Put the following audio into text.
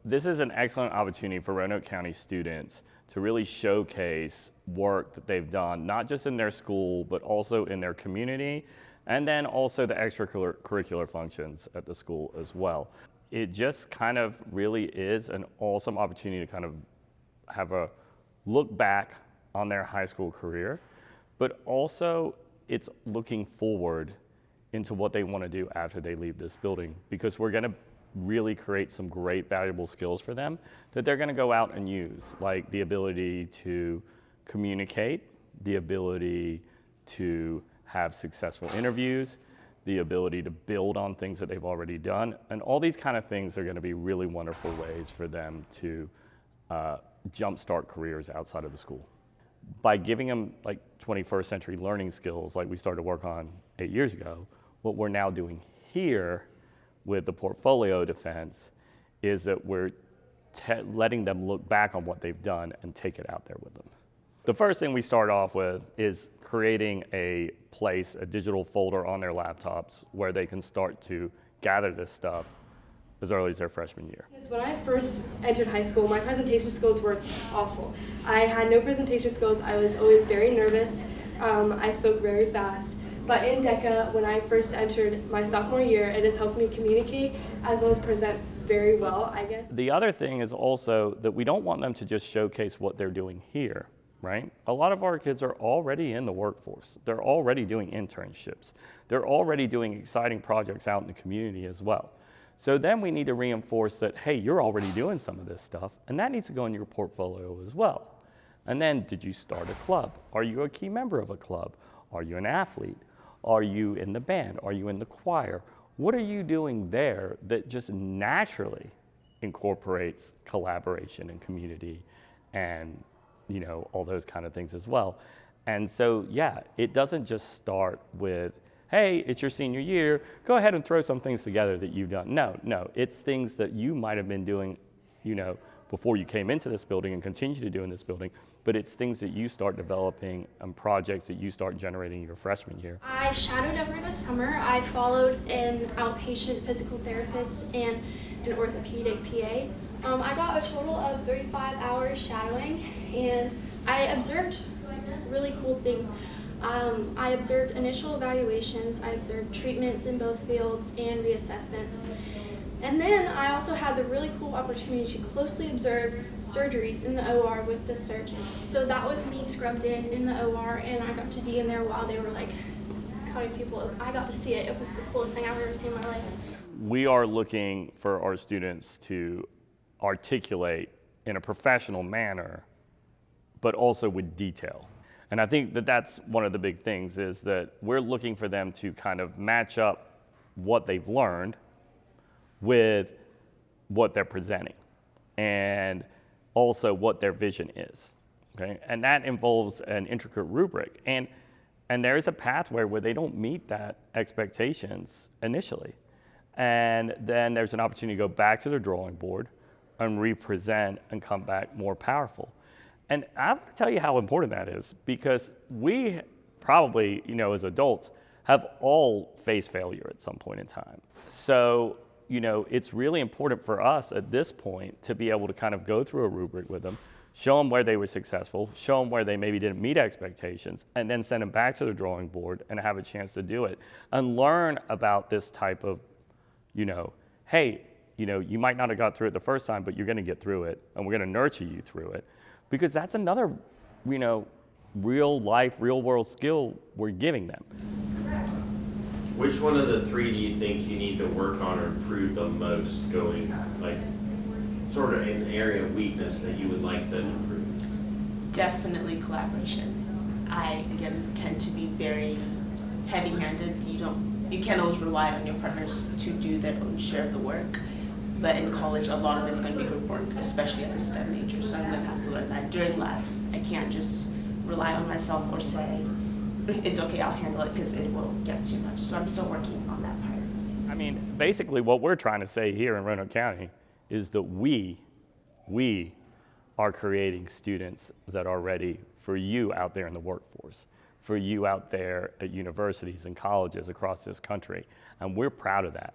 this is an excellent opportunity for Roanoke County students to really showcase work that they've done, not just in their school, but also in their community, and then also the extracurricular functions at the school as well. It just kind of really is an awesome opportunity to kind of have a look back on their high school career, but also it's looking forward into what they want to do after they leave this building, because we're going to really create some great valuable skills for them that they're going to go out and use, like the ability to communicate, the ability to have successful interviews, the ability to build on things that they've already done, and all these kind of things are going to be really wonderful ways for them to jumpstart careers outside of the school. By giving them like 21st century learning skills like we started to work on 8 years ago, what we're now doing here with the portfolio defense is that we're letting them look back on what they've done and take it out there with them. The first thing we start off with is creating a place, a digital folder on their laptops where they can start to gather this stuff as early as their freshman year. Yes, when I first entered high school, my presentation skills were awful. I had no presentation skills. I was always very nervous. I spoke very fast. But in DECA, when I first entered my sophomore year, it has helped me communicate as well as present very well, I guess. The other thing is also that we don't want them to just showcase what they're doing here, right? A lot of our kids are already in the workforce. They're already doing internships. They're already doing exciting projects out in the community as well. So then we need to reinforce that, hey, you're already doing some of this stuff, and that needs to go in your portfolio as well. And then, did you start a club? Are you a key member of a club? Are you an athlete? Are you in the band? Are you in the choir? What are you doing there that just naturally incorporates collaboration and community and, you know, all those kind of things as well? And so, yeah, it doesn't just start with, hey, it's your senior year, go ahead and throw some things together that you've done. No, it's things that you might have been doing, you know, before you came into this building and continue to do in this building, but it's things that you start developing and projects that you start generating your freshman year. I shadowed over the summer. I followed an outpatient physical therapist and an orthopedic PA. I got a total of 35 hours shadowing, and I observed really cool things. I observed initial evaluations, I observed treatments in both fields and reassessments. And then I also had the really cool opportunity to closely observe surgeries in the OR with the surgeon. So that was me scrubbed in the OR, and I got to be in there while they were like cutting people open. I got to see it. It was the coolest thing I've ever seen in my life. We are looking for our students to articulate in a professional manner, but also with detail. And I think that that's one of the big things, is that we're looking for them to kind of match up what they've learned with what they're presenting and also what their vision is, okay? And that involves an intricate rubric. And there is a pathway where they don't meet that expectations initially. And then there's an opportunity to go back to the drawing board and represent and come back more powerful. And I want to tell you how important that is, because we probably, you know, as adults, have all faced failure at some point in time. So, you know, it's really important for us at this point to be able to kind of go through a rubric with them, show them where they were successful, show them where they maybe didn't meet expectations, and then send them back to the drawing board and have a chance to do it and learn about this type of, you know, hey, you know, you might not have got through it the first time, but you're going to get through it, and we're going to nurture you through it. Because that's another, you know, real life, real world skill we're giving them. Which one of the three do you think you need to work on or improve the most, going like sort of an area of weakness that you would like to improve? Definitely collaboration. I, again, tend to be very heavy-handed. You can't always rely on your partners to do their own share of the work. But in college, a lot of it's going to be group work, especially as a STEM major. So I'm going to have to learn that during labs. I can't just rely on myself or say, it's okay, I'll handle it, because it will get too much. So I'm still working on that part. I mean, basically what we're trying to say here in Roanoke County is that we are creating students that are ready for you out there in the workforce, for you out there at universities and colleges across this country. And we're proud of that.